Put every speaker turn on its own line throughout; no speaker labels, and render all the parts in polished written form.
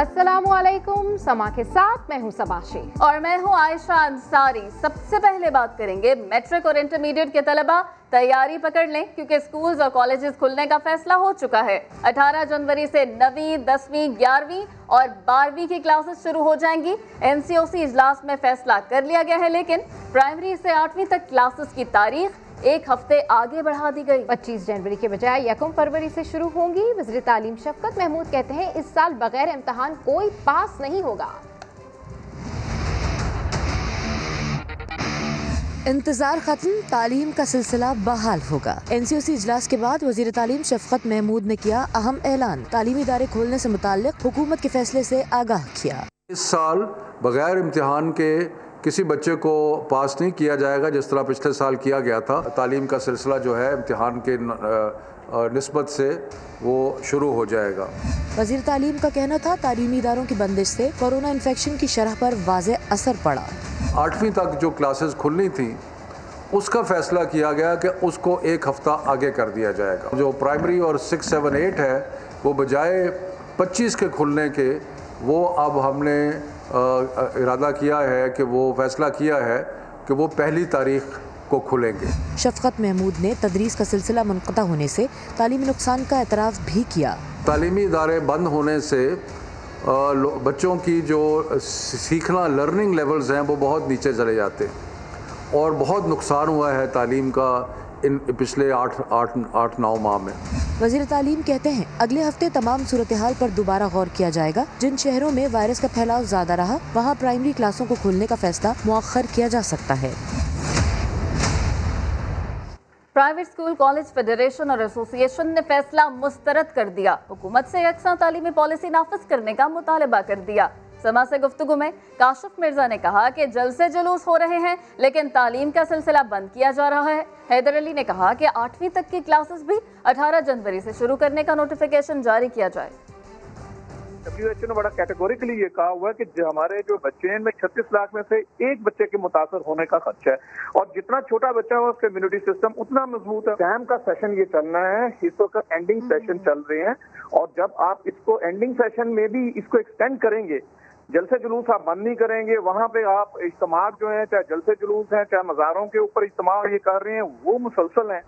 अस्सलामुअलैकुम, समा के साथ मैं हूं सबाशी
और मैं हूं आयशा अंसारी। सबसे पहले बात करेंगे मैट्रिक और इंटरमीडिएट के तलबा तैयारी पकड़ लें, क्योंकि स्कूल्स और कॉलेजेस खुलने का फैसला हो चुका है। 18 जनवरी से 9वीं, 10वीं, 11वीं और 12वीं की क्लासेस शुरू हो जाएंगी। एनसीओसी इजलास में फैसला कर लिया गया है, लेकिन प्राइमरी से 8वीं तक क्लासेस की तारीख एक हफ्ते आगे बढ़ा दी गई।
25 जनवरी के बजाय 1 फरवरी से शुरू होंगी। वज़ीर तालीम शफकत महमूद कहते हैं इस साल बगैर इम्तिहान कोई पास नहीं होगा।
इंतजार खत्म, तालीम का सिलसिला बहाल होगा। एनसीओसी इजलास के बाद वज़ीर तालीम शफकत महमूद ने किया अहम ऐलान। तालीमी इदारे खोलने से मुताल्लिक हुकूमत के फैसले से आगाह किया।
इस साल बगैर इम्तिहान के किसी बच्चे को पास नहीं किया जाएगा, जिस तरह पिछले साल किया गया था। तालीम का सिलसिला जो है इम्तिहान के निस्बत से वो शुरू हो जाएगा।
वज़ीर तालीम का कहना था तालीमी इदारों की बंदिश से कोरोना इन्फेक्शन की शरह पर वाज़े असर पड़ा।
8वीं तक जो क्लासेस खुलनी थी उसका फैसला किया गया कि उसको एक हफ्ता आगे कर दिया जाएगा। जो प्राइमरी और 6, 7, 8 है वो बजाय 25 के खुलने के, वो अब हमने इरादा किया है कि वो फैसला किया है कि वो 1 तारीख को खुलेंगे।
शफकत महमूद ने तदरीस का सिलसिला मुनक़ता होने से तालीमी नुकसान का एतराफ़ भी किया।
तालीमी इदारे बंद होने से बच्चों की जो सीखना लर्निंग लेवल्स हैं वो बहुत नीचे चले जाते हैं और बहुत नुकसान हुआ है तालीम का इन पिछले 8-9 माह में।
वज़ीर तालीम कहते हैं अगले हफ्ते तमाम सूरत हाल पर दोबारा गौर किया जाएगा। जिन शहरों में वायरस का फैलाव ज़्यादा रहा वहाँ प्राइमरी क्लासों को खोलने का फैसला मुअख्खर किया जा सकता है।
प्राइवेट स्कूल कॉलेज फेडरेशन और एसोसिएशन ने फैसला मुस्तरद कर दिया। हुकूमत से यकसा तालीमी पॉलिसी नाफिज करने का मुतालबा कर दिया। समा से गुफ्तगू में काशिफ मिर्जा ने कहा कि जलसे जुलूस हो रहे हैं, लेकिन तालीम का सिलसिला बंद किया जा रहा है। हैदर अली ने कहा कि 8वीं तक की क्लासेस भी 18 जनवरी से शुरू करने का नोटिफिकेशन जारी किया जाए।
WHO ने बड़ा कैटेगोरिकली ये कहा हुआ है कि हमारे जो बच्चे हैं, इनमें 36 लाख में से एक बच्चे के मुतासर होने का खदशा है और जितना छोटा बच्चा हो उसका इम्यूनिटी सिस्टम उतना मजबूत है। एग्जाम का सेशन ये चलना है, इस वक्त एंडिंग सेशन चल रहे हैं और जब आप इसको एंडिंग सेशन में भी इसको एक्सटेंड करेंगे, जलसे जुलूस आप बंद नहीं करेंगे, वहाँ पे आप इज्तिमा जो है, चाहे जलसे जुलूस हैं, चाहे मज़ारों के ऊपर इज्तिमा ये कर रहे हैं, वो मुसलसल हैं।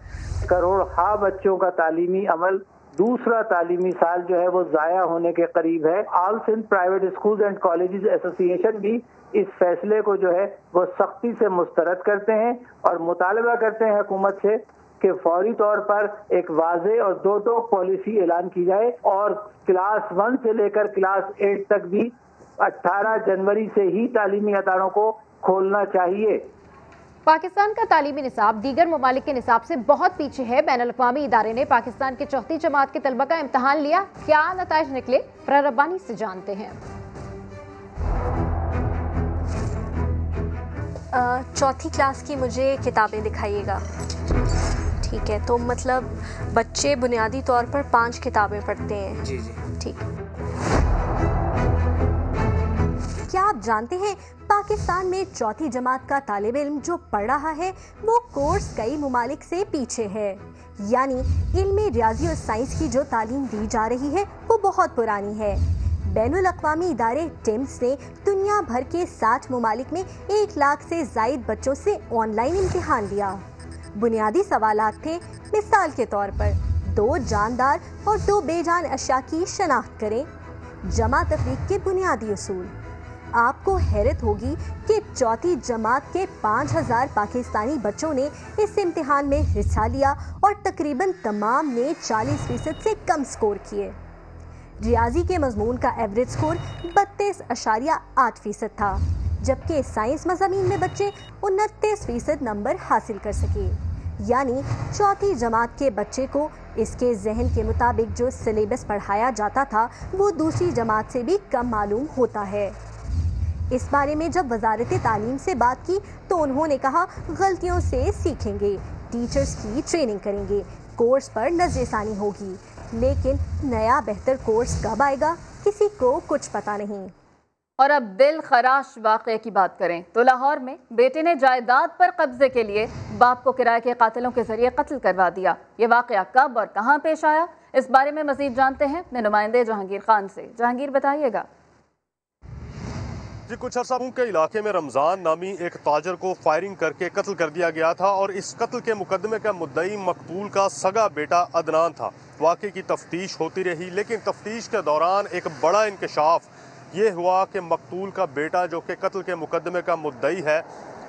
करोड़ बच्चों का तालीमी अमल दूसरा तालीमी साल जो है वो ज़ाया होने के करीब है। All Sindh private schools and colleges association भी इस फैसले को जो है वो सख्ती से मुस्तरद करते हैं और मुतालबा करते हैं हुकूमत से कि फौरी तौर पर एक वाज़े और दो टोक पॉलिसी ऐलान की जाए और क्लास 1 से लेकर क्लास 8 तक भी 18 जनवरी से ही तालीमी अदारों को खोलना चाहिए।
पाकिस्तान का तालीमी निसाब दीगर ममालिक के निसाब से बहुत पीछे है। बैनुल-अक़वामी इदारे ने पाकिस्तान के 4वीं जमात के तलबा का इम्तहान लिया। क्या नताइज निकले, फराह रब्बानी से जानते हैं।
4वीं क्लास की मुझे किताबें दिखाइएगा। ठीक है, तो मतलब बच्चे बुनियादी तौर पर 5 किताबें पढ़ते हैं।
जी जी
ठीक। क्या आप जानते हैं पाकिस्तान में 4वीं जमात का तालिब इल्म जो पढ़ रहा है वो कोर्स कई मुमालिक से पीछे है। यानी इल्म रियाजी और साइंस की जो तालीम दी जा रही है वो बहुत पुरानी है। बैनुल अक़वामी इदारे टिम्स ने दुनिया भर के 60 मुमालिक में 1 लाख से ज़ायद बच्चों से ऑनलाइन इम्तिहान लिया। बुनियादी सवालात थे, मिसाल के तौर पर 2 जानदार और 2 बेजान अशिया की शनाख्त करें, जमा तफरीक के बुनियादी उसूल। आपको हैरत होगी कि 4वीं जमात के 5000 पाकिस्तानी बच्चों ने इस इम्तिहान में हिस्सा लिया और तकरीबन तमाम ने 40% से कम स्कोर किए। रियाजी के मजमून का एवरेज स्कोर 32.8% था, जबकि साइंस मज़ामीन में बच्चे 29% नंबर हासिल कर सके। यानी 4वीं जमात के बच्चे को इसके जहन के मुताबिक जो सिलेबस पढ़ाया जाता था वो दूसरी जमात से भी कम मालूम होता है। इस बारे में जब वजारत तालीम से बात की तो उन्होंने कहा गलतियों से सीखेंगे, टीचर्स की ट्रेनिंग करेंगे, कोर्स पर नज़रसानी होगी, लेकिन नया बेहतर कोर्स कब आएगा किसी को कुछ पता नहीं।
और अब दिल खराश वाक़े की बात करें तो लाहौर में बेटे ने जायदाद पर कब्जे के लिए बाप को किराए के कातिलों के जरिए कत्ल करवा दिया। ये वाक़या कब और कहां पेश आया, इस बारे में मज़ीद जानते हैं अपने नुमाइंदे जहांगीर खान से। जहांगीर बताइएगा।
जी, कुछ अर्सा के इलाके में रमज़ान नामी एक ताजर को फायरिंग करके कत्ल कर दिया गया था और इस कत्ल के मुकदमे का मुद्दई मकतूल का सगा बेटा अदनान था। वाक़े की तफ्तीश होती रही, लेकिन तफ्तीश के दौरान एक बड़ा इंकशाफ ये हुआ कि मकतूल का बेटा जो कि कत्ल के मुकदमे का मुद्दई है,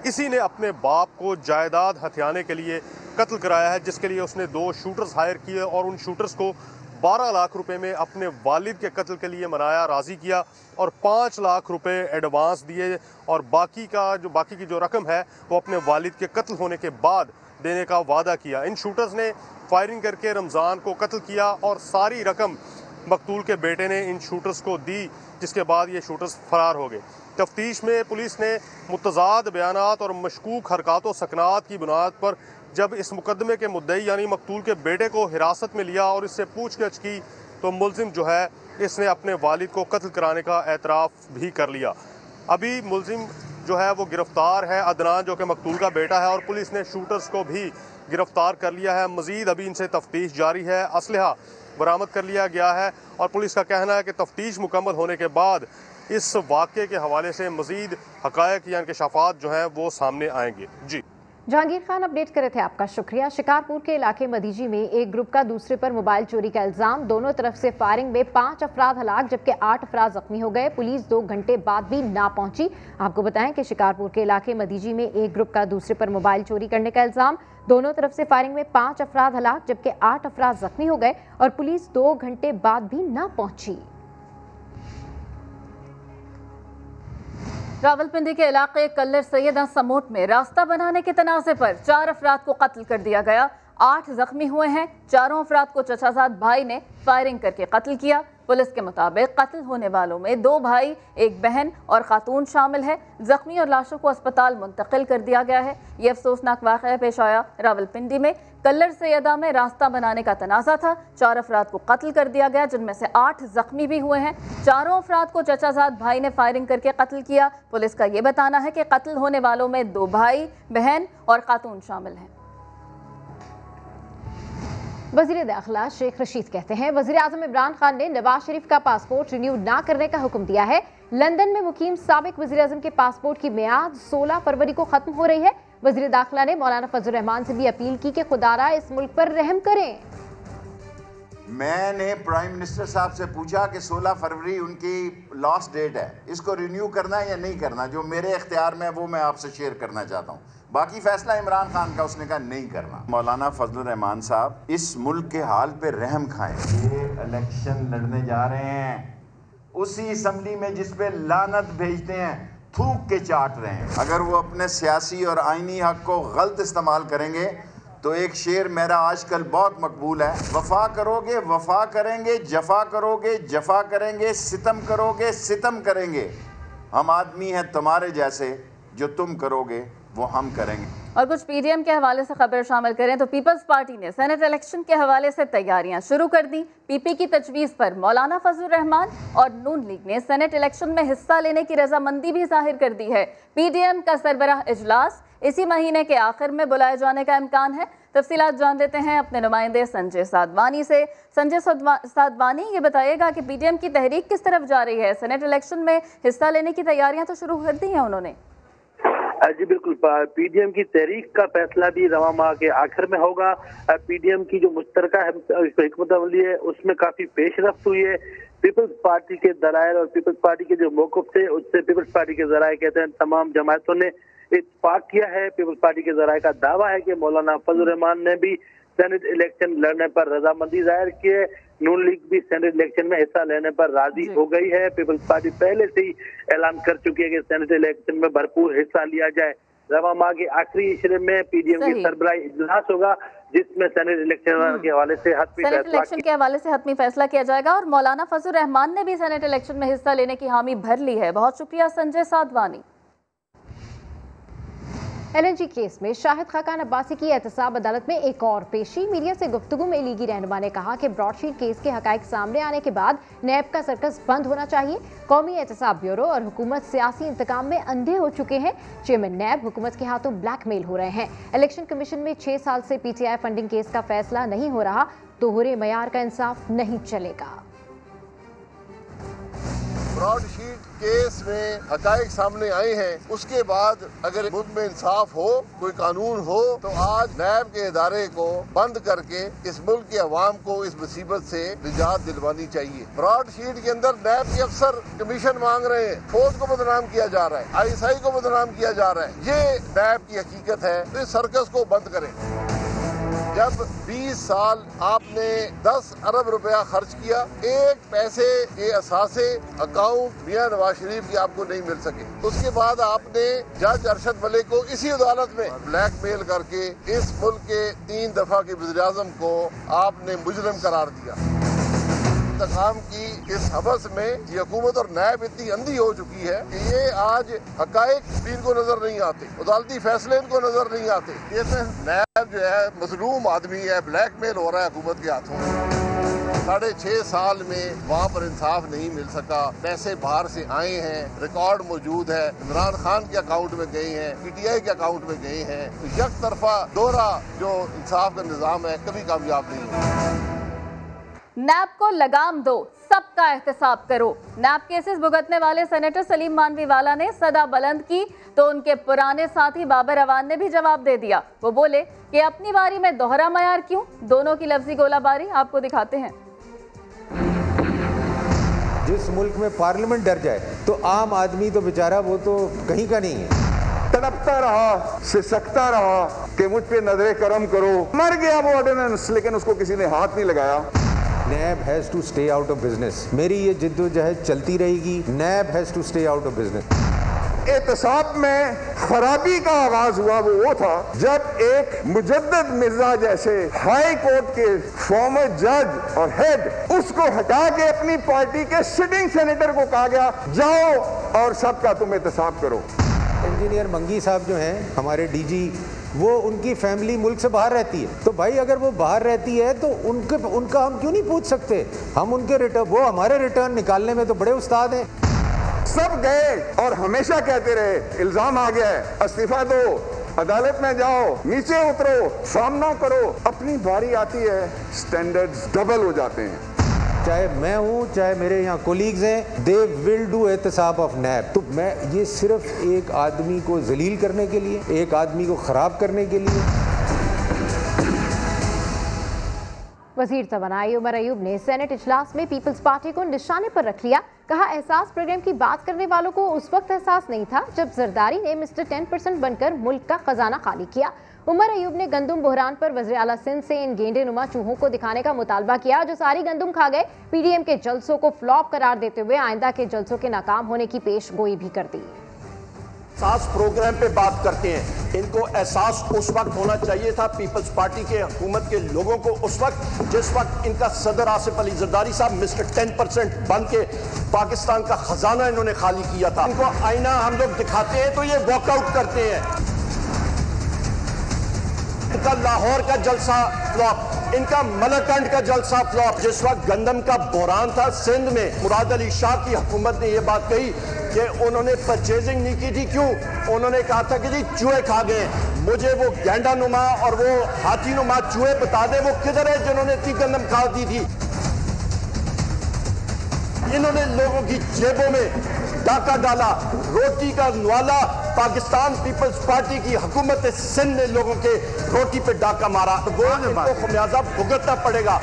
इसी ने अपने बाप को जायदाद हथियाने के लिए कत्ल कराया है, जिसके लिए उसने 2 शूटर्स हायर किए और उन शूटर्स को 12 लाख रुपए में अपने वालिद के कत्ल के लिए मनाया, राज़ी किया और 5 लाख रुपए एडवांस दिए और बाकी की जो रकम है वो अपने वालिद के कत्ल होने के बाद देने का वादा किया। इन शूटर्स ने फायरिंग करके रमज़ान को कत्ल किया और सारी रकम मकतूल के बेटे ने इन शूटर्स को दी, जिसके बाद ये शूटर्स फरार हो गए। तफ्तीश में पुलिस ने मुतज़ाद बयानात और मशकूक हरकत व सकनात की बुनियाद पर जब इस मुकदमे के मुद्दई यानी मकतूल के बेटे को हिरासत में लिया और इससे पूछताछ की तो मुलजिम जो है इसने अपने वालिद को कत्ल कराने का एतराफ़ भी कर लिया। अभी मुलजिम जो है वो गिरफ्तार है, अदनान जो कि मकतूल का बेटा है, और पुलिस ने शूटर्स को भी गिरफ्तार कर लिया है। मज़ीद अभी इनसे तफ्तीश जारी है। असलहा बरामद कर लिया गया है और पुलिस का कहना है कि तफ्तीश मुकम्मल होने के बाद इस वाक़े के हवाले से मज़ीद हक़ायक़ या इंकशाफ़ात जो हैं वो सामने आएंगे। जी,
जहांगीर खान अपडेट करे थे, आपका शुक्रिया। शिकारपुर के इलाके मदीजी में एक ग्रुप का दूसरे पर मोबाइल चोरी का इल्जाम। दोनों तरफ से फायरिंग में 5 अफराद हलाक जबकि 8 अफराद जख्मी हो गए। पुलिस 2 घंटे बाद भी ना पहुंची। आपको बताएं कि शिकारपुर के इलाके मदीजी में एक ग्रुप का दूसरे पर मोबाइल चोरी करने का इल्जाम। दोनों तरफ से फायरिंग में 5 अफराद हलाक जबकि 8 अफराद जख्मी हो गए और पुलिस 2 घंटे बाद भी ना पहुंची।
रावलपिंडी के इलाके कल्लर सैयदा समोट में रास्ता बनाने के तनाज़े पर 4 अफराद को कत्ल कर दिया गया। 8 जख्मी हुए हैं। चारों अफराद को चचाजाद भाई ने फायरिंग करके कत्ल किया। पुलिस के मुताबिक कत्ल होने वालों में 2 भाई, 1 बहन और खातून शामिल है। जख्मी और लाशों को अस्पताल मुंतकिल कर दिया गया है। ये अफसोसनाक वाक़या पेश आया रावलपिंडी में। कल्लर सैयदा में रास्ता बनाने का तनाज़ा था। 4 अफराद को कत्ल कर दिया गया, जिनमें से 8 जख्मी भी हुए हैं। चारों अफराद को चचाजाद भाई ने फायरिंग करके कत्ल किया। पुलिस का ये बताना है कि कत्ल होने वालों में 2 भाई, बहन और खातून शामिल हैं।
वज़ीर दाखिला शेख रशीद कहते हैं वज़ीर आज़म इमरान खान ने नवाज शरीफ का पासपोर्ट रिन्यू ना करने का हुक्म दिया है। लंदन में मुकीम साबिक वज़ीर आज़म के पासपोर्ट की मियाद 16 फरवरी को खत्म हो रही है। वज़ीर दाखिला ने मौलाना फजल रहमान से भी अपील की कि खुदारा इस मुल्क पर रहम करें।
मैंने प्राइम मिनिस्टर साहब से पूछा कि 16 फरवरी उनकी लास्ट डेट है, इसको रिन्यू करना है या नहीं करना। जो मेरे इख्तियार में है वो मैं आपसे शेयर करना चाहता हूँ। बाकी फैसला इमरान खान का, उसने कहा नहीं करना। मौलाना फजल रहमान साहब इस मुल्क के हाल पे रहम खाएं। ये इलेक्शन लड़ने जा रहे हैं उसी असम्बली में जिस पे लानत भेजते हैं, थूक के चाट रहे हैं। अगर वो अपने सियासी और आईनी हक को गलत इस्तेमाल करेंगे तो एक शेर मेरा आजकल बहुत मकबूल है, वफा करोगे वफा करेंगे, जफा करोगे जफा करेंगे, सितम करोगे सितम करेंगे। हम आदमी हैं तुम्हारे जैसे, जो तुम करोगे वो हम करेंगे।
और कुछ पीडीएम के हवाले से खबर शामिल करें तो पीपल्स पार्टी ने सेनेट इलेक्शन के हवाले से तैयारियां शुरू कर दी। पीपी की तजवीज़ पर मौलाना फजल रहमान और नून लीग ने सेनेट इलेक्शन में हिस्सा लेने की रजामंदी भी जाहिर कर दी है। पीडीएम का सरबराह इजलास इसी महीने के आखिर में बुलाए जाने का इम्कान है। तफसीलात जान देते हैं अपने नुमाइंदे संजय साधवानी से। संजय साधवानी, ये बताइएगा कि पीडीएम की तहरीक किस तरफ जा रही है? सेनेट इलेक्शन में हिस्सा लेने की तैयारियां तो शुरू कर दी हैं उन्होंने।
जी बिल्कुल, पीडीएम की तहरीक का फैसला भी रवा माह के आखिर में होगा। पीडीएम की जो मुश्तरका हिकमत अमली है उसमें काफी पेशरफ्त हुई है। पीपल्स पार्टी के दलाइल और पीपल्स पार्टी के जो मौक़िफ़ थे उससे पीपल्स पार्टी के ज़राए कहते हैं तमाम जमातों ने इत्तेफाक किया है। पीपल्स पार्टी के ज़राए का दावा है कि मौलाना फजल रहमान ने भी सेनेट इलेक्शन लड़ने पर रजामंदी जाहिर की है। नून लीग भी सेनेट इलेक्शन में हिस्सा लेने पर राजी हो गई है। पीपल्स पार्टी पहले से ही ऐलान कर चुकी है कि सेनेट इलेक्शन में भरपूर हिस्सा लिया जाए। रवा माह के आखिरी इशरे में पीडीएम की सरबराही इजलास होगा जिसमें सेनेट इलेक्शन के हवाले से
हतमी फैसला किया जाएगा। और मौलाना फजल रहमान ने भी सेनेट इलेक्शन में हिस्सा लेने की हामी भर ली है। बहुत शुक्रिया संजय साधवानी।
एलएनजी केस में शाहिद खाकान अब्बासी की एहतसाब अदालत में एक और पेशी। मीडिया से गुफ्तगू में लीगी रहनुमा ने कहा कि ब्रॉडशीट केस के हकाइक सामने आने के बाद नैब का सर्कस बंद होना चाहिए। कौमी एहतसाब ब्यूरो और हुकूमत सियासी इंतकाम में अंधे हो चुके हैं। चेयरमैन नैब हुकूमत के हाथों ब्लैकमेल हो रहे हैं। इलेक्शन कमीशन में 6 साल से पीटीआई फंडिंग केस का फैसला नहीं हो रहा, दोहरे मयार का इंसाफ नहीं चलेगा।
ब्रॉडशीट केस में हकायक सामने आए हैं, उसके बाद अगर मुल्क में इंसाफ हो, कोई कानून हो, तो आज नैब के इदारे को बंद करके इस मुल्क के अवाम को इस मुसीबत से निजात दिलवानी चाहिए। ब्रॉड शीट के अंदर नैब के अफसर कमीशन मांग रहे हैं, फौज को बदनाम किया जा रहा है, ISI को बदनाम किया जा रहा है। ये नैब की हकीकत है, तो इस सर्कस को बंद करें। जब 20 साल आपने 10 अरब रुपया खर्च किया, एक पैसे के असासे अकाउंट मियां नवाज शरीफ की आपको नहीं मिल सके, उसके बाद आपने जज अरशद मलिक को इसी अदालत में ब्लैकमेल करके इस मुल्क के 3 दफा के वज़ीर-ए-आज़म को आपने मुजरिम करार दिया। इंतकाम की इस हवस में ये हुकूमत और नैब इतनी अंधी हो चुकी है कि ये आज हकायक भी इनको नजर नहीं आते, अदालती फैसले इनको नजर नहीं आते। ये नैब जो है मजलूम आदमी है, ब्लैकमेल हो रहा है हुकूमत के हाथों। 6.5 साल में वहाँ पर इंसाफ नहीं मिल सका, पैसे बाहर से आए हैं, रिकॉर्ड मौजूद है, इमरान खान के अकाउंट में गए हैं, PTI के अकाउंट में गए हैं। तो एक तरफा दोहरा जो इंसाफ का निज़ाम है कभी कामयाब नहीं है।
नैब को लगाम दो, सबका एहतसाब करो। नैब केसेस भुगतने वाले सेनेटर सलीम मानवीवाला ने सदा बुलंद की तो उनके पुराने साथी बाबर अवान ने भी जवाब दे दिया। वो बोले कि अपनी बारी में दोहरा मयार क्यों। दोनों की लफ्जी गोलाबारी आपको दिखाते हैं।
जिस मुल्क में पार्लियामेंट डर जाए तो आम आदमी तो बेचारा वो तो कहीं का नहीं है।
तड़पता रहा, सिसकता रहा कि मुझ पे नजरे करम करो। मर गया वो ऑर्डिनेंस, लेकिन उसको किसी ने हाथ नहीं लगाया।
NAB has to stay out of business. मेरी ये जिद्दोजहद चलती रहेगी। NAB has to stay out of business.
एहतसाब में खराबी का आगाज हुआ वो था जब एक मुजद्दद मिर्जा जैसे हाई कोर्ट के फॉर्मर जज और हेड, उसको हटा के अपनी पार्टी के सिटिंग सेनेटर को कहा गया जाओ और सबका तुम एहतसाब करो।
इंजीनियर मंगी साहब जो हैं हमारे DG, वो उनकी फैमिली मुल्क से बाहर रहती है। तो भाई अगर वो बाहर रहती है तो उनका हम क्यों नहीं पूछ सकते? हम उनके रिटर्न, वो हमारे रिटर्न निकालने में तो बड़े उस्ताद हैं।
सब गए और हमेशा कहते रहे इल्जाम आ गया है, इस्तीफा दो, अदालत में जाओ, नीचे उतरो, सामना करो। अपनी बारी आती है, स्टैंडर्ड्स डबल हो जाते हैं।
चाहे मैं हूँ, चाहे मेरे यहाँ कोलीग्स हैं, दे विल डू एहतसाब ऑफ नैब। तो मैं ये सिर्फ एक आदमी को जलील करने के लिए, एक आदमी को ख़राब करने के लिए।
वजीर तवानाई उमर अयूब ने सेनेट इजलास में पीपल्स पार्टी को निशाने पर रख लिया। कहा एहसास प्रोग्राम की बात करने वालों को उस वक्त एहसास नहीं था जब जरदारी ने मिस्टर 10% बनकर मुल्क का खजाना खाली किया। उमर अयूब ने गंदुम बहरान पर वज़ीर आला सिंध से इन गेंडे नुमा चूहों को दिखाने का मुतालबा किया जो सारी गंदुम खा गए। PDM के जलसों को फ्लॉप करार देते हुए आइंदा के जलसों के नाकाम होने की पेश गोई भी कर दी।
एहसास प्रोग्राम पे बात करते हैं, इनको एहसास उस वक्त होना चाहिए था पीपल्स पार्टी के हुकूमत के लोगों को, उस वक्त जिस वक्त इनका सदर आसिफ अली जरदारी साहब मिस्टर 10% बन के पाकिस्तान का खजाना इन्होंने खाली किया था। इनको आईना हम लोग दिखाते हैं तो ये वॉकआउट करते हैं। इनका लाहौर का जलसा फ्लॉप, इनका मलकंड का जलसा फ्लॉप। जिस वक्त गंदम का बहरान था सिंध में, मुराद अली शाह की हुकूमत ने यह बात कही कि उन्होंने परचेजिंग नहीं की थी। क्यों? उन्होंने कहा था कि जी चूहे खा गए। मुझे वो गेंडा नुमा और वो हाथी नुमा चूहे बता दे वो किधर है जिन्होंने इतनी गंदम खा दी थी। इन्होंने लोगों की जेबों में डाका डाला, रोटी का न्वाला पाकिस्तान पीपल्स पार्टी की हुकूमत सिंध ने लोगों के रोटी पे डाका मारा। वो इनको खमियाजा भुगतना पड़ेगा।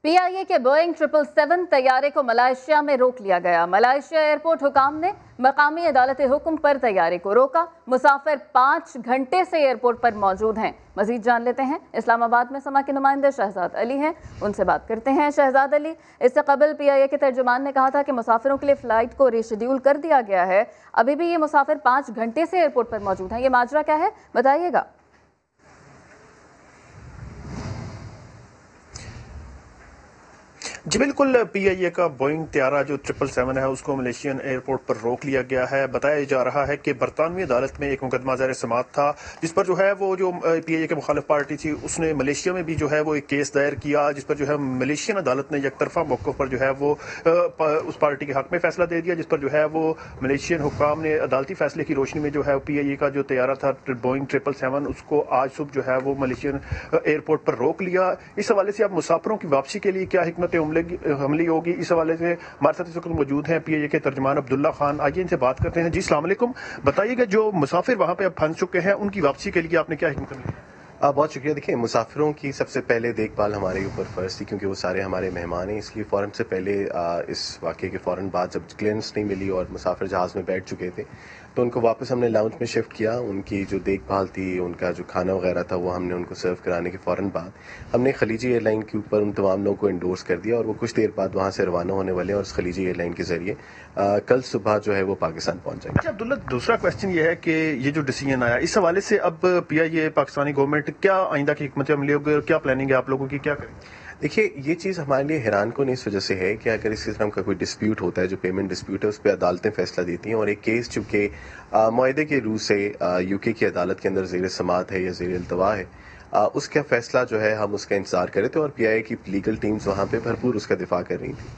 PIA के बोइंग 777 तैयारे को मलाइशिया में रोक लिया गया। मलाइशिया एयरपोर्ट हुकाम ने मकामी अदालत हुक्म पर तैयारे को रोका। मुसाफिर 5 घंटे से एयरपोर्ट पर मौजूद हैं। मजीद जान लेते हैं, इस्लामाबाद में समा के नुमाइंदे शहजाद अली हैं, उनसे बात करते हैं। शहजाद अली, इससे कबल PIA के तर्जुमान ने कहा था कि मुसाफिरों के लिए फ़्लाइट को रीशेड्यूल कर दिया गया है। अभी भी ये मुसाफिर 5 घंटे से एयरपोर्ट पर मौजूद हैं। ये माजरा क्या है, बताइएगा।
जी बिल्कुल, PIA का बोइंग त्यारा जो 777 है उसको मलेशियन एयरपोर्ट पर रोक लिया गया है। बताया जा रहा है कि बरतानवी अदालत में एक मुकदमा ज़ाहिर समात था जिस पर जो है वो जो PIA के मुखालिफ पार्टी थी उसने मलेशिया में भी जो है वो एक केस दायर किया जिस पर जो है मलेशियन अदालत ने एक तरफा मौक़िफ़ पर जो है वो उस पार्टी के हक में फैसला दे दिया, जिस पर जो है वो मलेशियन हुक्काम ने अदालती फैसले की रोशनी में जो है PIA का जो तैयारा था बोइंग 777 उसको आज सुबह जो है वो मलेशियन एयरपोर्ट पर रोक लिया। इस हवाले से आप मुसाफिरों की वापसी के लिए क्या हिकमत
हमली होगी। इस हवाले से हमारे साथ इस वक्त मौजूद हैं PIA के तर्जुमान अब्दुल्ला खान। आइए इनसे बात करते हैं। जी अस्सलाम वालेकुम, बताइएगा जो मुसाफिर वहाँ पे अब फंस चुके हैं उनकी वापसी के लिए आपने क्या हिकमत ली?
बहुत शुक्रिया। देखिए, मुसाफिरों की सबसे पहले देखभाल हमारे ऊपर फ़र्ज़ थी, क्योंकि वो सारे हमारे मेहमान हैं। इसलिए फ़ौरन से पहले इस वाक़े के फ़ौरन बाद जब क्लियरेंस नहीं मिली और मुसाफिर जहाज़ में बैठ चुके थे, तो उनको वापस हमने लाउंज में शिफ्ट किया। उनकी जो देखभाल थी, उनका जो खाना वगैरह था, वो हमने उनको सर्व कराने के फ़ौरन बाद हमने खलीजी एयरलाइन के ऊपर उन तमाम लोगों को इंडोर्स कर दिया और वो कुछ देर बाद वहाँ से रवाना होने वाले हैं और उस खलीजी एयरलाइन के ज़रिए कल सुबह जो है वो पाकिस्तान पहुँच जाएंगे।
अच्छा अब्दुल्ला, दूसरा क्वेश्चन ये है कि ये जो डिसीजन आया, इस हवाले से अब PIA पाकिस्तानी गवर्नमेंट क्या आइंदा की हिकमत अमली होगी और क्या प्लानिंग है आप लोगों की, क्या करें?
देखिए, ये चीज़ हमारे लिए हैरान कौन इस वजह से है कि अगर इस किस्म का कोई डिस्प्यूट होता है, जो पेमेंट डिस्प्यूट है, उस पर अदालतें फैसला देती हैं और एक केस चूँकि मुआहदे के रूह से UK की अदालत के अंदर ज़ेर समात है या ज़ेर इल्तवा है, उसका फैसला जो है हम उसका इंतज़ार कर रहे थे और PIA की लीगल टीम्स वहाँ पे भरपूर उसका दिफा कर रही थी।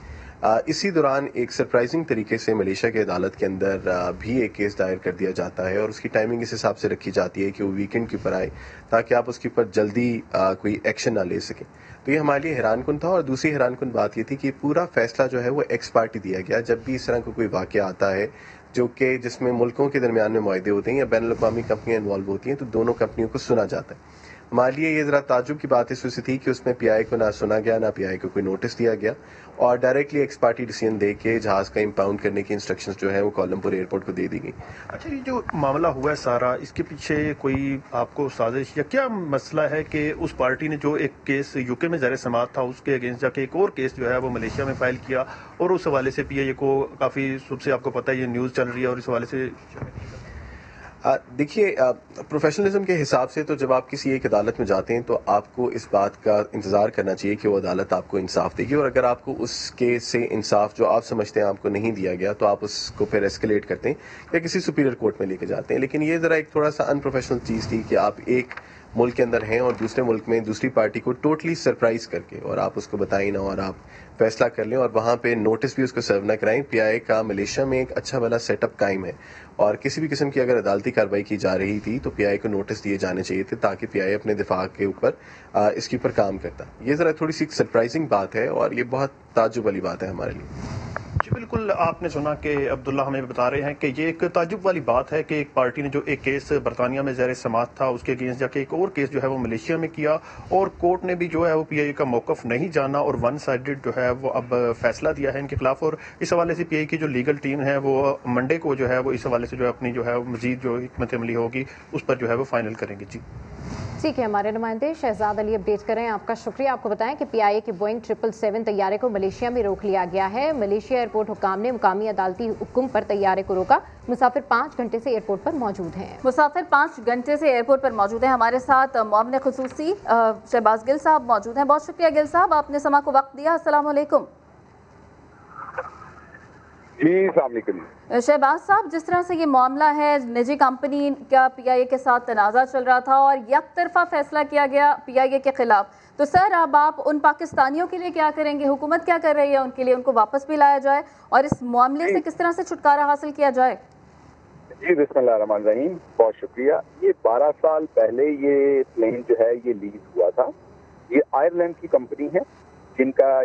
इसी दौरान एक सरप्राइजिंग तरीके से मलेशिया की अदालत के अंदर भी एक केस दायर कर दिया जाता है और उसकी टाइमिंग इस हिसाब से रखी जाती है कि वो वीकेंड के ऊपर आए ताकि आप उसके ऊपर जल्दी कोई एक्शन ना ले सकें। तो ये हमारे लिए हैरान कुन था। और दूसरी हैरान कुन बात ये थी कि पूरा फैसला जो है वो एक्स पार्टी दिया गया। जब भी इस तरह का कोई वाक़या आता है जो कि जिसमें मुल्कों के दरमियान में मुआहदे होते हैं या बैनुल अक़वामी कंपनियाँ इन्वॉल्व होती हैं, तो दोनों कंपनियों को सुना जाता है। हमारे लिए ये ज़रा ताजुब की बात इस वजह से थी कि उसमें PIA को ना सुना गया, ना PIA को कोई नोटिस दिया गया और डायरेक्टली एक्स पार्टी डिसीजन दे के जहाज़ का इंपाउंड करने की इंस्ट्रक्शंस जो है वो कोलमपुर एयरपोर्ट को दे दी गई।
अच्छा, ये जो मामला हुआ है सारा, इसके पीछे कोई आपको साजिश या क्या मसला है कि उस पार्टी ने जो एक केस UK में ज़ेर समात था उसके अगेंस्ट जाके एक और केस जो है वो मलेशिया में फाइल किया और उस हवाले से PIA को काफ़ी सुबह से आपको पता है ये न्यूज़ चल रही है और इस हवाले से
देखिए, प्रोफेशनलिज्म के हिसाब से तो जब आप किसी एक अदालत में जाते हैं तो आपको इस बात का इंतज़ार करना चाहिए कि वो अदालत आपको इंसाफ देगी और अगर आपको उस केस से इंसाफ जो आप समझते हैं आपको नहीं दिया गया तो आप उसको फिर एस्केलेट करते हैं या किसी सुपीरियर कोर्ट में लेके जाते हैं। लेकिन ये ज़रा एक थोड़ा सा अनप्रोफेशनल चीज़ थी कि आप एक मुल्क के अंदर हैं और दूसरे मुल्क में दूसरी पार्टी को टोटली सरप्राइज करके और आप उसको बताएं ना और आप फैसला कर लें और वहाँ पे नोटिस भी उसको सर्व ना कराएं। PIA का मलेशिया में एक अच्छा वाला सेटअप कायम है और किसी भी किस्म की अगर अदालती कार्रवाई की जा रही थी तो PIA को नोटिस दिए जाने चाहिए थे ताकि PIA अपने दिफा के ऊपर इसके ऊपर काम करता। ये ज़रा थोड़ी सी सरप्राइजिंग बात है और ये बहुत ताज्जुब वाली बात है हमारे लिए।
जी बिल्कुल, आपने सुना कि अब्दुल्ला हमें बता रहे हैं कि ये एक ताजुब वाली बात है कि एक पार्टी ने जो एक केस बरतानिया में ज़ेर समात था उसके अगेंस्ट जाके एक और केस जो है वो मलेशिया में किया और कोर्ट ने भी जो है वो PIA का मौक़िफ़ नहीं जाना और वन साइडेड जो है वो अब फैसला दिया है इनके खिलाफ। और इस हवाले से PIA की जो लीगल टीम है वो मंडे को जो है वो इस हवाले से जो अपनी जो है मजीद जो हिकमत अमली होगी उस पर जो है वो फाइनल करेंगे। जी
ठीक है, हमारे नुमाइंदे शहजाद अली अपडेट कर रहे हैं। आपका शुक्रिया। आपको बताएं कि PIA के बोइंग 777 तैयारे को मलेशिया में रोक लिया गया है। मलेशिया एयरपोर्ट हुकाम ने मुकामी अदालती हुक्म पर तैयारे को रोका। मुसाफिर 5 घंटे से एयरपोर्ट पर मौजूद हैं।
मुसाफिर 5 घंटे से एयरपोर्ट पर मौजूद हैं। हमारे साथ मुआविन खुसूसी शहबाज गिल साहब मौजूद हैं। बहुत शुक्रिया गिल साहब, आपने समा को वक्त दिया। अस्सलाम वालेकुम।
जी अस्सलाम।
शहबाज साहब, जिस तरह से ये मामला है, निजी कंपनी का PIA के साथ तनाज़ा चल रहा था और एक तरफा फैसला किया गया PIA के खिलाफ, तो सर अब आप उन पाकिस्तानियों के लिए क्या करेंगे? हुकूमत क्या कर रही है उनके लिए? उनको वापस भी लाया जाए और इस मामले से किस तरह से छुटकारा हासिल किया जाए?
जी बिस्मिल्लाहिर्रहमानिर्रहीम, बहुत शुक्रिया। ये 12 साल पहले ये प्लेन जो है ये लीज हुआ था। ये आयरलैंड की कंपनी है जिनका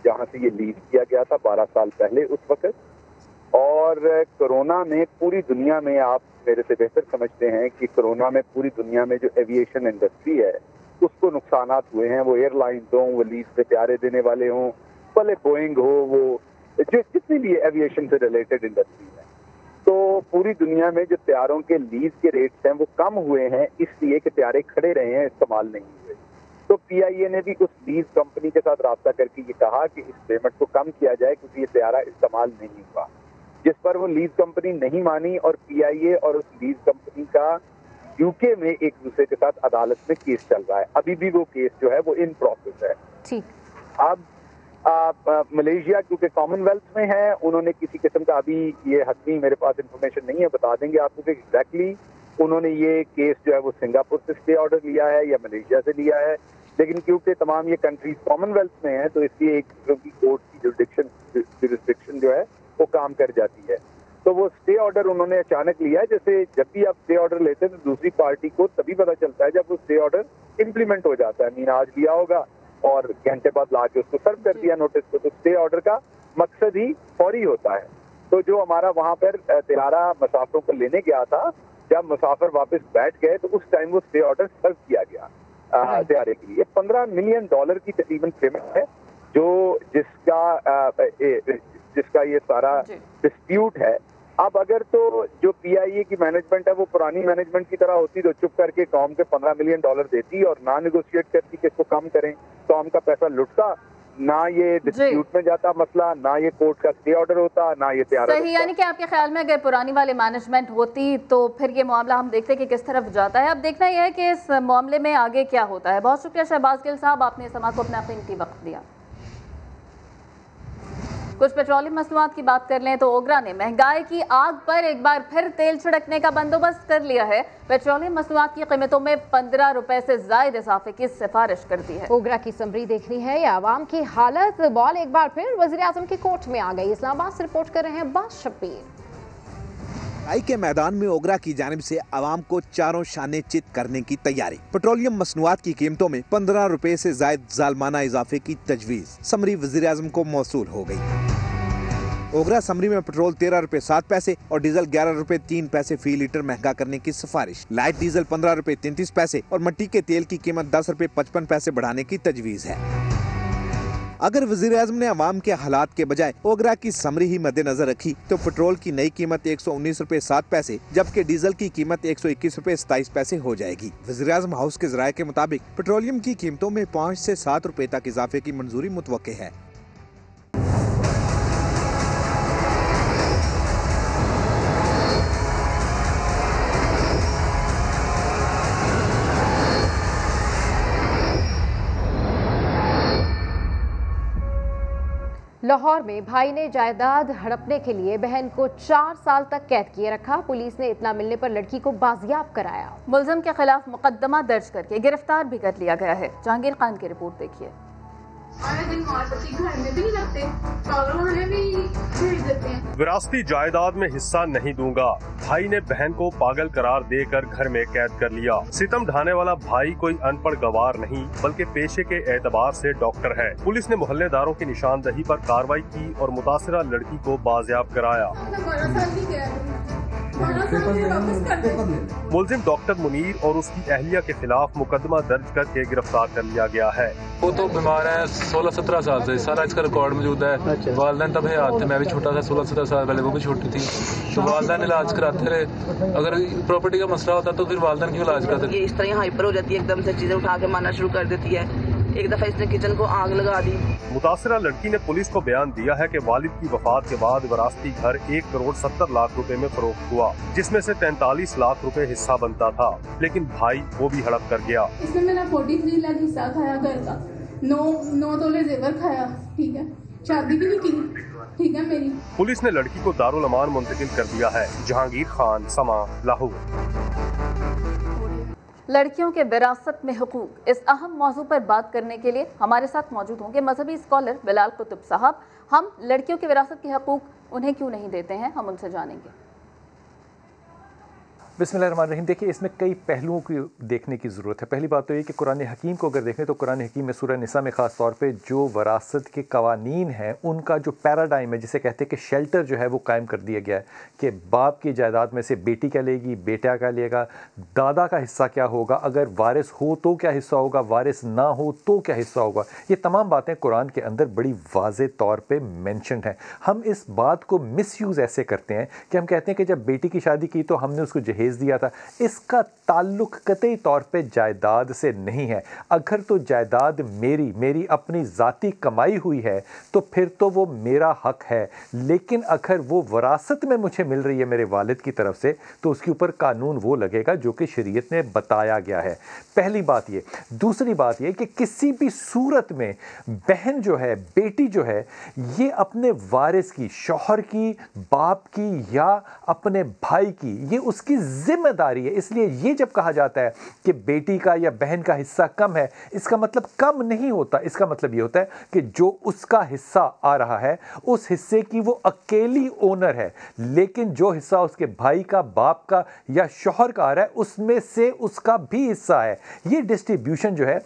जहाँ से ये लीज किया गया था 12 साल पहले उस वक्त। और कोरोना में पूरी दुनिया में, आप मेरे से बेहतर समझते हैं कि कोरोना में पूरी दुनिया में जो एविएशन इंडस्ट्री है उसको नुकसानात हुए हैं। वो एयरलाइंस हों, वो लीज पे प्यारे देने वाले हों, भले बोइंग हो, वो जो जितनी भी एविएशन से रिलेटेड इंडस्ट्री है, तो पूरी दुनिया में जो तैयारों के लीज के रेट्स हैं वो कम हुए हैं इसलिए कि तैयारे खड़े रहे हैं, इस्तेमाल नहीं हुए। तो PIA ने भी उस लीज कंपनी के साथ राब्ता करके ये कहा कि इस पेमेंट को कम किया जाए क्योंकि ये तैयारा इस्तेमाल नहीं हुआ, जिस पर वो लीज कंपनी नहीं मानी और PIA और उस लीज कंपनी का UK में एक दूसरे के साथ अदालत में केस चल रहा है। अभी भी वो केस जो है वो इन प्रोसेस है।
ठीक।
अब मलेशिया क्योंकि कॉमनवेल्थ में है, उन्होंने किसी किस्म का, अभी ये हतमी मेरे पास इंफॉर्मेशन नहीं है, बता देंगे आपको कि एग्जैक्टली उन्होंने ये केस जो है वो सिंगापुर से स्टे ऑर्डर लिया है या मलेशिया से लिया है, लेकिन क्योंकि तमाम ये कंट्रीज कॉमनवेल्थ में है तो इसलिए एक किस्म की कोर्ट की जुरिस्डिक्शन जो है वो काम कर जाती है। तो वो स्टे ऑर्डर उन्होंने अचानक लिया है। जैसे जब भी आप स्टे ऑर्डर लेते हैं तो दूसरी पार्टी को तभी पता चलता है जब वो स्टे ऑर्डर इम्प्लीमेंट हो जाता है। मीन आज लिया होगा और घंटे बाद ला के उसको सर्व कर दिया नोटिस को। तो स्टे ऑर्डर का मकसद ही फौरी होता है। तो जो हमारा वहाँ पर तिहारा मुसाफिरों को लेने गया था, जब मुसाफिर वापस बैठ गए तो उस टाइम वो स्टे ऑर्डर सर्व किया गया तिहारे के लिए। $15 मिलियन की तकरीबन पेमेंट है जो जिसका ये सारा डिस्प्यूट है। अब अगर तो जो PIA की मैनेजमेंट है वो पुरानी मैनेजमेंट की तरह होती तो चुप करके कौम के $15 मिलियन देती और ना निगोशिएट करती कि इसको कम करें, कौम का पैसा लुटता, ना ये डिस्प्यूट में जाता मसला, ना ये कोर्ट का स्टे ऑर्डर होता, ना ये तैयार
सही। यानी कि आपके ख्याल में अगर पुरानी वाले मैनेजमेंट होती तो फिर ये मामला हम देखते कि किस तरफ जाता है। अब देखना यह है कि इस मामले में आगे क्या होता है। बहुत शुक्रिया शहबाज गिल साहब, आपने समाज को अपना कीमती वक्त दिया। कुछ पेट्रोलियम मसनूआत की बात कर लें तो ओगरा ने महंगाई की आग पर एक बार फिर तेल छिड़कने का बंदोबस्त कर लिया है। पेट्रोलियम मसनूआत की कीमतों में 15 रुपए से ज्यादा इजाफे की सिफारिश कर दी है।
ओगरा की समरी देखनी है या आवाम की हालत। बॉल एक बार फिर वजीर आजम की कोर्ट में आ गई। इस्लामाबाद से रिपोर्ट कर रहे हैं बास शब्बीर।
आई के मैदान में ओगरा की जानिब से आवाम को चारों शाने चित करने की तैयारी। पेट्रोलियम मसनूआत की कीमतों में 15 रुपए से जायद जालमाना इजाफे की तजवीज समरी वजीर आजम को मौसूल हो गई। ओगरा समरी में पेट्रोल 13 रुपए 7 पैसे और डीजल 11 रुपए 3 पैसे फी लीटर महंगा करने की सिफारिश। लाइट डीजल 15 रुपए 33 पैसे और मिट्टी के तेल की कीमत 10 रुपए 55 पैसे बढ़ाने की तजवीज है। अगर वजीर आजम ने अवाम के हालात के बजाय ओगरा की समरी ही मद्देनजर रखी तो पेट्रोल की नई कीमत 119 रुपए 7 पैसे जबकि डीजल की कीमत 121 रुपए 27 पैसे हो जाएगी। वजीर आजम हाउस के जराये के मुताबिक पेट्रोलियम की कीमतों में 5 से 7 रुपए तक इजाफे की मंजूरी मुतवक्के है।
लाहौर में भाई ने जायदाद हड़पने के लिए बहन को 4 साल तक कैद किए रखा। पुलिस ने इत्तला मिलने पर लड़की को बाजियाब कराया।
मुलजिम के खिलाफ मुकदमा दर्ज करके गिरफ्तार भी कर लिया गया है। जहांगीर खान की रिपोर्ट देखिए।
विरासती जायदाद में हिस्सा नहीं दूंगा, भाई ने बहन को पागल करार देकर घर में कैद कर लिया। सितम ढाने वाला भाई कोई अनपढ़ गवार नहीं बल्कि पेशे के एतबार से डॉक्टर है। पुलिस ने मोहल्लेदारों की निशानदही पर कार्रवाई की और मुतासिरा लड़की को बाजियाब कराया। मुलजिम डॉक्टर मुनीर और उसकी अहलिया के खिलाफ मुकदमा दर्ज करके गिरफ्तार कर लिया गया है।
वो तो बीमार है 16-17 साल से, सारा इसका रिकॉर्ड मौजूद है। वालदैन तब हयात थे, मैं भी छोटा था, 16-17 साल पहले वो भी छोटी थी। तो वालदैन इलाज कराते रहे। अगर प्रॉपर्टी का मसला होता तो फिर वालदैन क्यों इलाज कराते?
ये इस तरह हाइपर हो जाती है, एकदम से चीजें उठा के मारना शुरू कर देती है। एक दफा इसने किचन को आग लगा दी।
मुतासिरा लड़की ने पुलिस को बयान दिया है कि वालिद की वफात के बाद विरासती घर 1 करोड़ 70 लाख रुपए में फरोख्त हुआ, जिसमें से 43 लाख रुपए हिस्सा बनता था, लेकिन भाई वो भी हड़प कर गया।
इसमें मेरा 43 लाख हिस्सा खाया घर का, 9 तोले जेवर खाया, ठीक है, शादी भी नहीं की, ठीक है मेरी।
पुलिस ने लड़की को दारुल अमान मुंतकिल कर दिया है। जहांगीर खान, समा, लाहौर।
लड़कियों के विरासत में हुकूक, इस अहम मौजू पर बात करने के लिए हमारे साथ मौजूद होंगे मजहबी स्कॉलर बिलाल कुतुब साहब। हम लड़कियों के विरासत के हुकूक उन्हें क्यों नहीं देते हैं, हम उनसे जानेंगे।
बिस्मिल्लाहिर्रहमानिर्रहीम। देखिए, इसमें कई पहलुओं को देखने की ज़रूरत है। पहली बात तो ये कि कुरान हकीम को अगर देखें तो कुरान हकीम में सूरह निसा में ख़ास तौर पे जो वरासत के कवानीन हैं उनका जो पैराडाइम है, जिसे कहते हैं कि शेल्टर जो है वो कायम कर दिया गया है कि बाप की जायदाद में से बेटी क्या लेगी, बेटा क्या लेगा, दादा का हिस्सा क्या होगा, अगर वारिस हो तो क्या हिस्सा होगा, वारिस ना हो तो क्या हिस्सा होगा। ये तमाम बातें कुरान के अंदर बड़ी वाज़े तौर पर मैंशन हैं। हम इस बात को मिसयूज़ ऐसे करते हैं कि हम कहते हैं कि जब बेटी की शादी की तो हमने उसको जहेज दिया था। इसका ताल्लुक कतई तौर पे जायदाद से नहीं है। अगर तो जायदाद मेरी अपनी ज़ाती कमाई हुई है तो फिर तो वो मेरा हक है, लेकिन अगर वो वरासत में मुझे मिल रही है मेरे वालिद की तरफ से तो उसके ऊपर कानून वो लगेगा जो कि शरीयत ने बताया गया है। पहली बात ये। दूसरी बात ये कि किसी भी सूरत में बहन जो है, बेटी जो है, ये अपने वारिस की, शौहर की, बाप की या अपने भाई की, ये उसकी जिम्मेदारी है। इसलिए ये जब कहा जाता है कि बेटी का या बहन का हिस्सा कम है, इसका मतलब कम नहीं होता। इसका मतलब ये होता है कि जो उसका हिस्सा आ रहा है उस हिस्से की वो अकेली ओनर है, लेकिन जो हिस्सा उसके भाई का, बाप का या शौहर का आ रहा है उसमें से उसका भी हिस्सा है। ये डिस्ट्रीब्यूशन जो है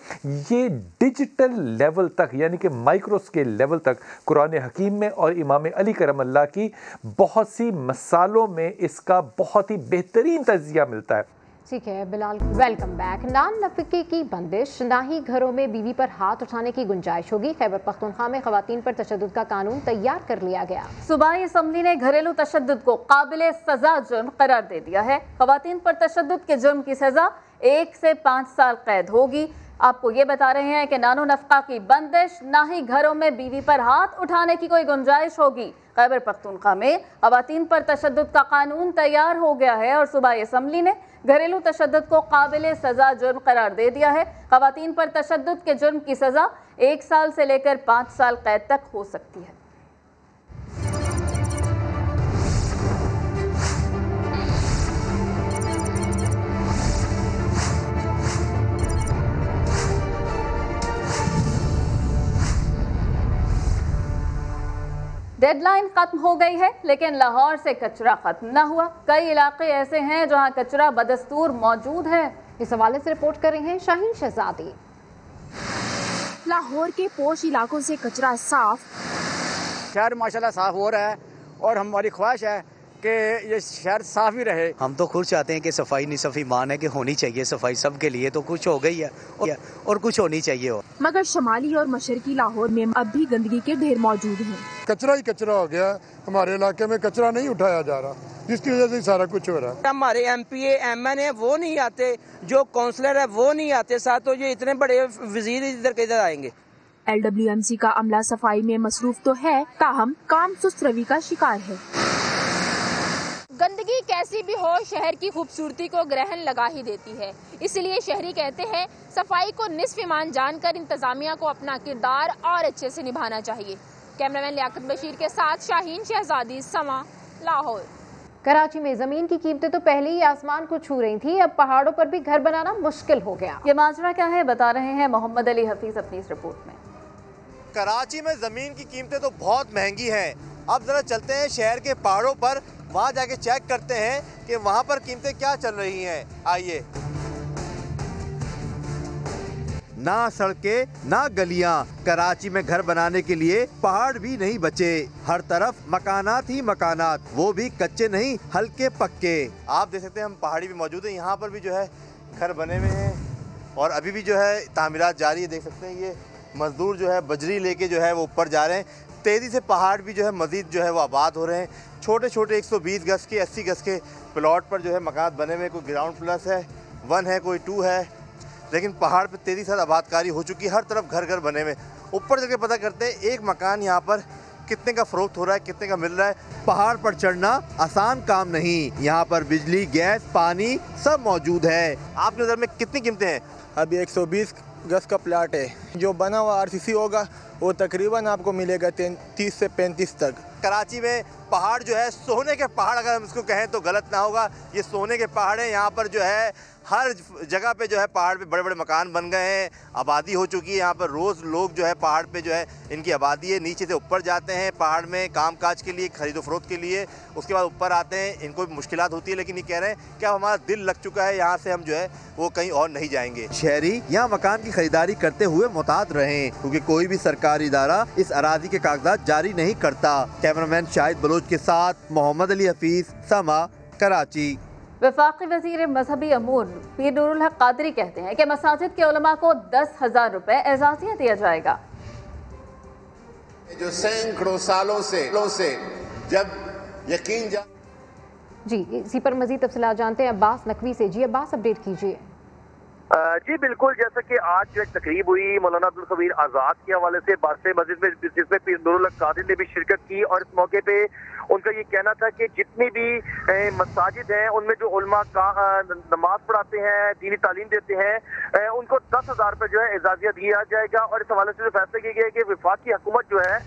ये डिजिटल लेवल तक यानी कि माइक्रो स्केल लेवल तक कुरान हकीम में और इमाम अली करमल्लाह की बहुत सी मसालों में इसका बहुत ही बेहतरीन तज़किया मिलता है।
ठीक है बिलाल, वेलकम बैक। नान नफके की बंदिश, ना ही घरों में बीवी पर हाथ उठाने की गुंजाइश होगी। खैबर पख्तूनख्वा में खवातीन पर तशद्दुद का कानून तैयार कर लिया गया।
सूबाई असम्बली ने घरेलू तशद्दुद को काबिल सजा जुर्म करार दे दिया है। खवातीन पर तशद्दुद के जुर्म की सजा 1 से 5 साल कैद होगी। आपको ये बता रहे हैं कि नानो नफका की बंदिश, ना ही घरों में बीवी पर हाथ उठाने की कोई गुंजाइश होगी। खैबर पख्तूनख्वा में खवातीन पर तशद्दुद का कानून तैयार हो गया है और सूबाई असम्बली ने घरेलू तशद्दुद को काबिल सजा जुर्म करार दे दिया है। खवातीन पर तशद्दुद के जुर्म की सजा 1 साल से लेकर 5 साल कैद तक हो सकती है। डेडलाइन खत्म हो गई है, लेकिन लाहौर से कचरा खत्म न हुआ। कई इलाके ऐसे हैं जहां कचरा बदस्तूर मौजूद है।
इस हवाले से रिपोर्ट कर रहे हैं शाहीन शहजादी।
लाहौर के पोश इलाकों से कचरा साफ,
शहर माशाल्लाह साफ हो रहा है और हमारी ख्वाहिश है कि ये शहर साफ ही रहे।
हम तो खुद चाहते हैं कि सफाई निसफ ईमान है कि होनी चाहिए सफाई सबके लिए, तो कुछ हो गई है और कुछ होनी चाहिए हो।
मगर शमाली और मशरकी लाहौर में अब भी गंदगी के ढेर मौजूद हैं।
कचरा ही कचरा हो गया, हमारे इलाके में कचरा नहीं उठाया जा रहा, जिसकी वजह से सारा कुछ हो रहा है।
हमारे MPA MN वो नहीं आते, जो काउंसलर है वो नहीं आते साथ, तो ये इतने बड़े वजीर इधर किधर आएंगे।
LWMC का अमला सफाई में मसरूफ तो है, ताहम काम सुस्त रवि का शिकार है।
गंदगी कैसी भी हो शहर की खूबसूरती को ग्रहण लगा ही देती है। इसलिए शहरी कहते हैं सफाई को निस्फ ईमान जानकर इंतजामिया को अपना किरदार और अच्छे से निभाना चाहिए। कैमरामैन लियाकत बशीर के साथ शाहीन शहजादी, समा, लाहौर।
कराची में जमीन की कीमतें तो पहले ही आसमान को छू रही थी, अब पहाड़ों पर भी घर बनाना मुश्किल हो गया।
ये माजरा क्या है बता रहे हैं मोहम्मद अली हफीज अपनी इस रिपोर्ट में।
कराची में जमीन की कीमतें तो बहुत महंगी हैं। अब जरा चलते हैं शहर के पहाड़ों पर, वहाँ जाके चेक करते हैं कि वहाँ पर कीमतें क्या चल रही हैं। आइए।
ना सड़कें ना गलियां, कराची में घर बनाने के लिए पहाड़ भी नहीं बचे। हर तरफ मकानात ही मकानात, वो भी कच्चे नहीं हल्के पक्के।
आप देख सकते हैं हम पहाड़ी भी मौजूद है, यहाँ पर भी जो है घर बने हुए हैं और अभी भी जो है तामीरात जारी है। देख सकते हैं ये मजदूर जो है बजरी लेके जो है वो ऊपर जा रहे हैं। तेज़ी से पहाड़ भी जो है मज़ीद जो है वो आबाद हो रहे हैं। छोटे छोटे 120 गज के 80 गज के प्लॉट पर जो है मकान बने हुए, कोई ग्राउंड प्लस है, 1 है, कोई 2 है, लेकिन पहाड़ पे तेज़ी से आबादकारी हो चुकी है। हर तरफ घर घर बने हुए। ऊपर जाके पता करते हैं एक मकान यहाँ पर कितने का फ़रोख्त हो रहा है, कितने का मिल रहा है।
पहाड़ पर चढ़ना आसान काम नहीं, यहाँ पर बिजली, गैस, पानी सब मौजूद है।
आपकी नज़र में कितनी कीमतें हैं?
अभी 120 गज का प्लाट है, जो बना हुआ RCC होगा वो तकरीबन आपको मिलेगा 30 से 35 तक।
कराची में पहाड़ जो है सोने के पहाड़, अगर हम इसको कहें तो गलत ना होगा, ये सोने के पहाड़ हैं। यहाँ पर जो है हर जगह पे जो है पहाड़ पे बड़े बड़े मकान बन गए हैं, आबादी हो चुकी है। यहाँ पर रोज़ लोग जो है पहाड़ पे जो है इनकी आबादी है, नीचे से ऊपर जाते हैं पहाड़ में काम काज के लिए, खरीदो फरोख्त के लिए, उसके बाद ऊपर आते हैं। इनको भी मुश्किलात होती है, लेकिन ये कह रहे हैं कि अब हमारा दिल लग चुका है, यहाँ से हम जो है वो कहीं और नहीं जाएंगे।
शहरी यहाँ मकान की खरीदारी करते हुए मुताद रहें, क्योंकि कोई भी सरकारी इदारा इस अराजी के कागजात जारी नहीं करता। कैमरामैन शाहिद बलोच के साथ मोहम्मद अली हफीज, समा, कराची।
वफाकी वज़ीर मजहबी अमूर पीर नूरुल हक कादरी कहते हैं कि मसाजिद के उलमा को 10,000 रुपए एजाज़िया दिया जाएगा।
जो सैकड़ों सालों से जब यकीन
जी, इसी पर मजीद तफसीलात जानते हैं अब्बास नकवी से। जी अब्बास, अपडेट कीजिए।
जी बिल्कुल, जैसा कि आज जो एक तकरीब हुई मौलाना अब्दुल खबीर आज़ाद के हवाले से बादशाह मस्जिद में, जिसमें पीर नूरुल हक कादरी ने भी शिरकत की, और इस मौके पे उनका ये कहना था कि जितनी भी मसाजिद हैं उनमें जो उलमा का नमाज पढ़ाते हैं, दीनी तालीम देते हैं, उनको 10,000 रुपये जो है एजाज़िया दिया जाएगा। और इस हवाले से जो फैसला किया गया है कि वफाकी हुकूमत जो है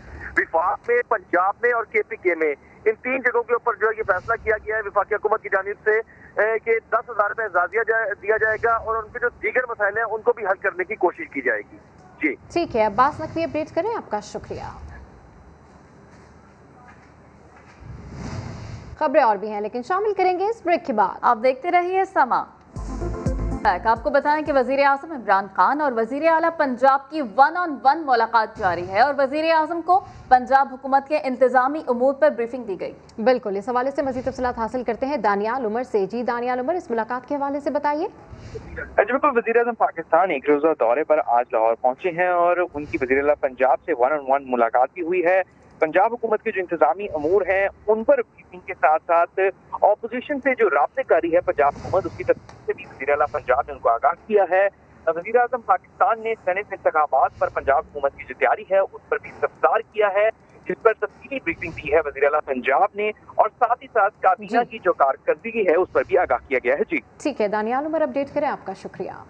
वफाक में, पंजाब में और KPK में, इन 3 जगहों के ऊपर जो है ये फैसला किया गया है वफाकी हुकूमत की जानिब से कि 10,000 रुपए दिया जाएगा और उनके जो दीगर मसाइल हैं उनको भी हल करने की कोशिश की जाएगी। जी
ठीक है, अब्बास नकवी अपडेट करें, आपका शुक्रिया। खबरें और भी हैं लेकिन शामिल करेंगे इस ब्रेक के बाद।
आप देखते रहिए समा। आपको बताएं कि वजीर आजम इमरान खान और वजीर आला पंजाब की 1-on-1 मुलाकात जारी है और वजीर आजम को पंजाब हुकूमत के इंतजामी उमूर पर ब्रीफिंग दी गई।
बिल्कुल, इस हवाले से मजीद तफसीलात हासिल करते हैं दानियाल उमर से। जी दानियाल उमर, इस मुलाकात के हवाले से बताइए।
बिल्कुल, वजीर आजम पाकिस्तान एक रोजा दौरे पर आज लाहौर पहुंचे हैं और उनकी वजीर आला पंजाब से 1-on-1 मुलाकात भी हुई है। पंजाब हुकूमत के जो इंतजामी अमूर हैं उन पर ब्रीफिंग के साथ साथ ऑपोजिशन से जो राब्तेकारी है पंजाब हुकूमत, उसकी तरफ से भी वज़ीर आला पंजाब ने उनको आगाह किया है। वज़ीर आज़म पाकिस्तान ने सेनेट इंतखाबात पर पंजाब हुकूमत की जो तैयारी है उस पर भी इस्तफसार किया है, जिस पर तफसीली ब्रीफिंग दी है वज़ीर आला पंजाब ने और साथ ही साथ काबीना की जो कारकर्दगी है उस पर भी आगाह किया गया है। जी
ठीक है दानियाल उमर, अपडेट करें, आपका शुक्रिया।